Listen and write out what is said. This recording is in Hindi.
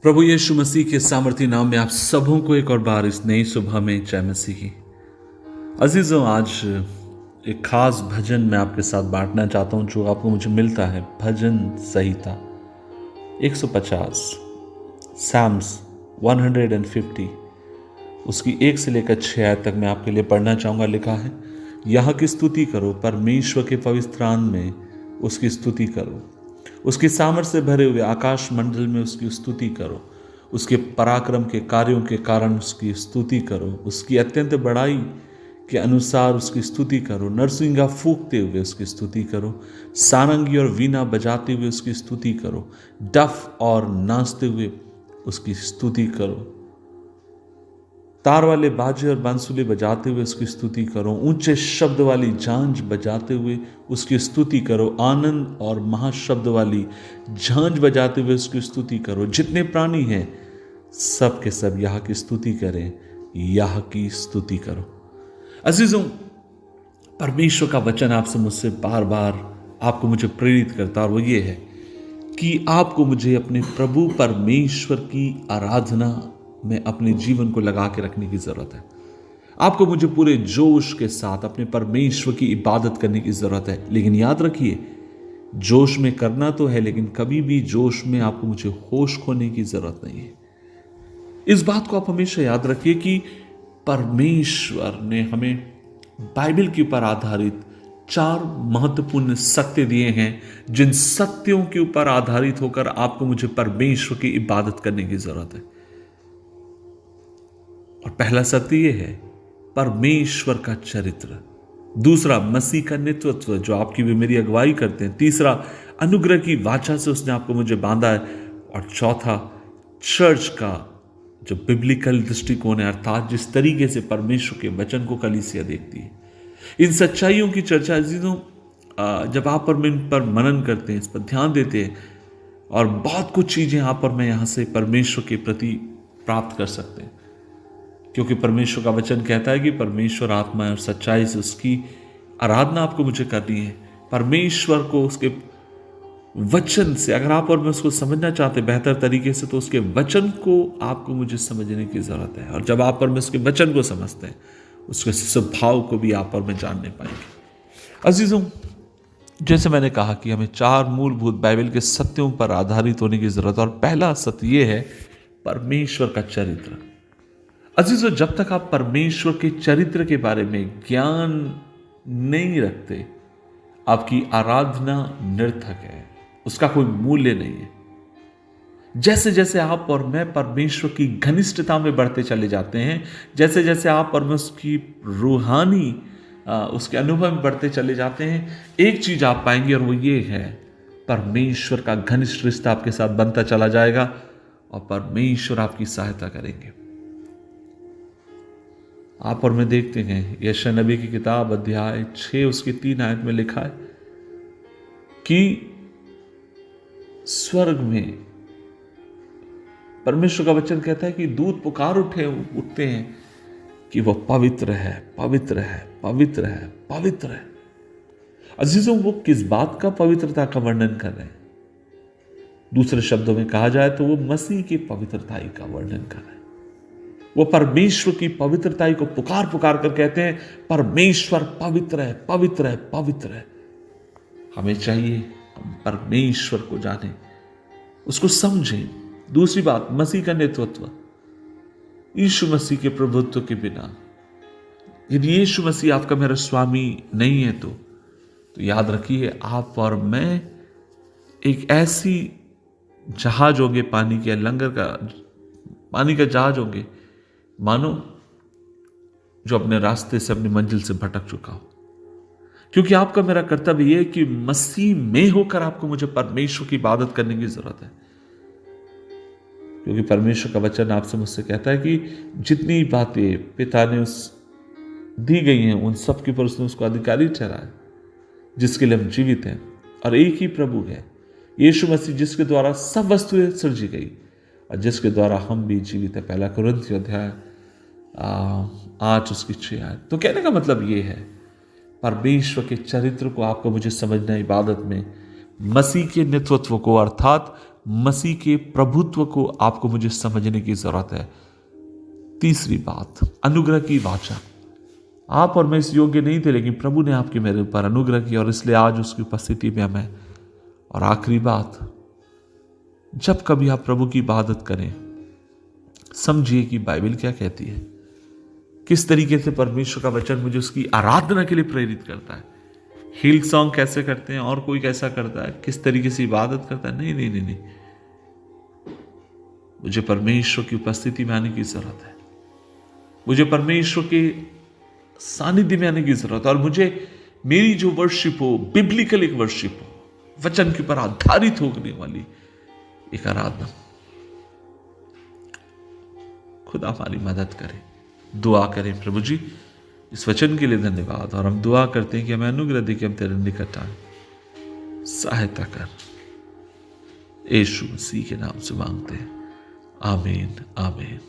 प्रभु यीशु मसीह के सामर्थी नाम में आप सबों को एक और बार इस नई सुबह में जय मसीह की। अजीजों, आज एक खास भजन मैं आपके साथ बांटना चाहता हूं जो आपको मुझे मिलता है भजन संहिता 150 साम्स 150 उसकी 1 से लेकर 6 आयत तक मैं आपके लिए पढ़ना चाहूंगा। लिखा है, यहाँ की स्तुति करो, परमेश्वर के पवित्रान में उसकी स्तुति करो, उसकी सामर्थ से भरे हुए आकाश मंडल में उसकी स्तुति करो, उसके पराक्रम के कार्यों के कारण उसकी स्तुति करो, उसकी अत्यंत बड़ाई के अनुसार उसकी स्तुति करो, नरसिंगा फूंकते हुए उसकी स्तुति करो, सारंगी और वीणा बजाते हुए उसकी स्तुति करो, डफ और नाचते हुए उसकी स्तुति करो, तार वाले बाजे और बांसुली बजाते हुए उसकी स्तुति करो, ऊंचे शब्द वाली झांझ बजाते हुए उसकी स्तुति करो, आनंद और महाशब्द वाली झांझ बजाते हुए उसकी स्तुति करो। जितने प्राणी हैं सब के सब यह की स्तुति करें, यह की स्तुति करो। अजीजों, परमेश्वर का वचन आपसे मुझसे बार बार आपको मुझे प्रेरित करता है, और वो ये है कि आपको मुझे अपने प्रभु परमेश्वर की आराधना में अपने जीवन को लगा के रखने की जरूरत है। आपको मुझे पूरे जोश के साथ अपने परमेश्वर की इबादत करने की जरूरत है। लेकिन याद रखिए, जोश में करना तो है, लेकिन कभी भी जोश में आपको मुझे होश खोने की जरूरत नहीं है। इस बात को आप हमेशा याद रखिए कि परमेश्वर ने हमें बाइबल के ऊपर आधारित 4 महत्वपूर्ण सत्य दिए हैं, जिन सत्यों के ऊपर आधारित होकर आपको मुझे परमेश्वर की इबादत करने की जरूरत है। और पहला सत्य यह है परमेश्वर का चरित्र, दूसरा मसीह का नेतृत्व जो आपकी भी मेरी अगुवाई करते हैं, तीसरा अनुग्रह की वाचा से उसने आपको मुझे बांधा है, और चौथा चर्च का जो बिब्लिकल दृष्टिकोण है, अर्थात जिस तरीके से परमेश्वर के वचन को कलीसिया देखती है। इन सच्चाइयों की चर्चा अजीजों, जब आप पर इन पर मनन करते हैं, इस पर ध्यान देते हैं, और बहुत कुछ चीजें आप और मैं यहां से परमेश्वर के प्रति प्राप्त कर सकते हैं, क्योंकि परमेश्वर का वचन कहता है कि परमेश्वर आत्मा है और सच्चाई से उसकी आराधना आपको मुझे करनी है। परमेश्वर को उसके वचन से अगर आप और मैं उसको समझना चाहते हैं बेहतर तरीके से, तो उसके वचन को आपको मुझे समझने की जरूरत है। और जब आप और मैं उसके वचन को समझते हैं, उसके स्वभाव को भी आप और मैं जानने पाएंगे। अजीजों, जैसे मैंने कहा कि हमें 4 मूलभूत बाइबल के सत्यों पर आधारित होने की जरूरत है, और पहला सत्य यह है परमेश्वर का चरित्र। अजीजों, जब तक आप परमेश्वर के चरित्र के बारे में ज्ञान नहीं रखते, आपकी आराधना निर्थक है, उसका कोई मूल्य नहीं है। जैसे जैसे आप और मैं परमेश्वर की घनिष्ठता में बढ़ते चले जाते हैं, जैसे जैसे आप और मैं उसकी रूहानी उसके अनुभव में बढ़ते चले जाते हैं, एक चीज आप पाएंगे, और वो ये है परमेश्वर का घनिष्ठ रिश्ता आपके साथ बनता चला जाएगा, और परमेश्वर आपकी सहायता करेंगे। आप और मैं देखते हैं यशायाह नबी की किताब अध्याय 6 उसकी 3 आयत में लिखा है कि स्वर्ग में परमेश्वर का वचन कहता है कि दूत पुकार उठते हैं कि वह पवित्र है, पवित्र है, पवित्र है, पवित्र है। अजीजों, वो किस बात का पवित्रता का वर्णन कर रहे हैं? दूसरे शब्दों में कहा जाए तो वो मसीह की पवित्रताई का वर्णन कर रहे हैं। वो परमेश्वर की पवित्रताई को पुकार पुकार कर कहते हैं, परमेश्वर पवित्र है, पवित्र है, पवित्र है। हमें चाहिए हम परमेश्वर को जानें, उसको समझें। दूसरी बात, मसीह का नेतृत्व। यीशु मसीह के प्रभुत्व के बिना, यदि यीशु मसीह आपका मेरा स्वामी नहीं है, तो याद रखिए आप और मैं एक ऐसी जहाज होंगे, पानी के लंगर का पानी का जहाज होंगे, मानो जो अपने रास्ते से अपनी मंजिल से भटक चुका हो। क्योंकि आपका मेरा कर्तव्य यह है कि मसीह में होकर आपको मुझे परमेश्वर की इबादत करने की जरूरत है। क्योंकि परमेश्वर का वचन आपसे मुझसे कहता है कि जितनी बातें पिता ने उस दी गई हैं, उन सब के ऊपर उसने उसको अधिकारी ठहराया, जिसके लिए हम जीवित हैं। और एक ही प्रभु है, यीशु मसीह, जिसके द्वारा सब वस्तुएं सृजी गई और जिसके द्वारा हम भी जीवित है। 1 कुरिन्थियों अध्याय 8 उसकी 6 आयत। तो कहने का मतलब ये है, परमेश्वर के चरित्र को आपको मुझे समझना, इबादत में मसीह के नेतृत्व को, अर्थात मसीह के प्रभुत्व को आपको मुझे समझने की जरूरत है। तीसरी बात, अनुग्रह की वाचा। आप और मैं इस योग्य नहीं थे, लेकिन प्रभु ने आपके मेरे ऊपर अनुग्रह किया और इसलिए आज उसकी उपस्थिति में मैं। और आखिरी बात, जब कभी आप प्रभु की इबादत करें, समझिए कि बाइबल क्या कहती है, किस तरीके से परमेश्वर का वचन मुझे उसकी आराधना के लिए प्रेरित करता है। हील सॉन्ग कैसे करते हैं और कोई कैसा करता है, किस तरीके से इबादत करता है, नहीं नहीं नहीं नहीं, मुझे परमेश्वर की उपस्थिति में आने की जरूरत है, मुझे परमेश्वर के सानिध्य में आने की जरूरत है। और मुझे मेरी जो वर्शिप हो, बिब्लिकल एक वर्शिप हो, वचन के ऊपर आधारित होने वाली एक आराधना। खुदा हमारी मदद करे। दुआ करें, प्रभु जी इस वचन के लिए धन्यवाद, और हम दुआ करते हैं कि हमें अनुग्रह दे कि हम तेरे निकट आए, सहायता कर। यीशु मसीह के नाम से मांगते हैं, आमीन आमीन।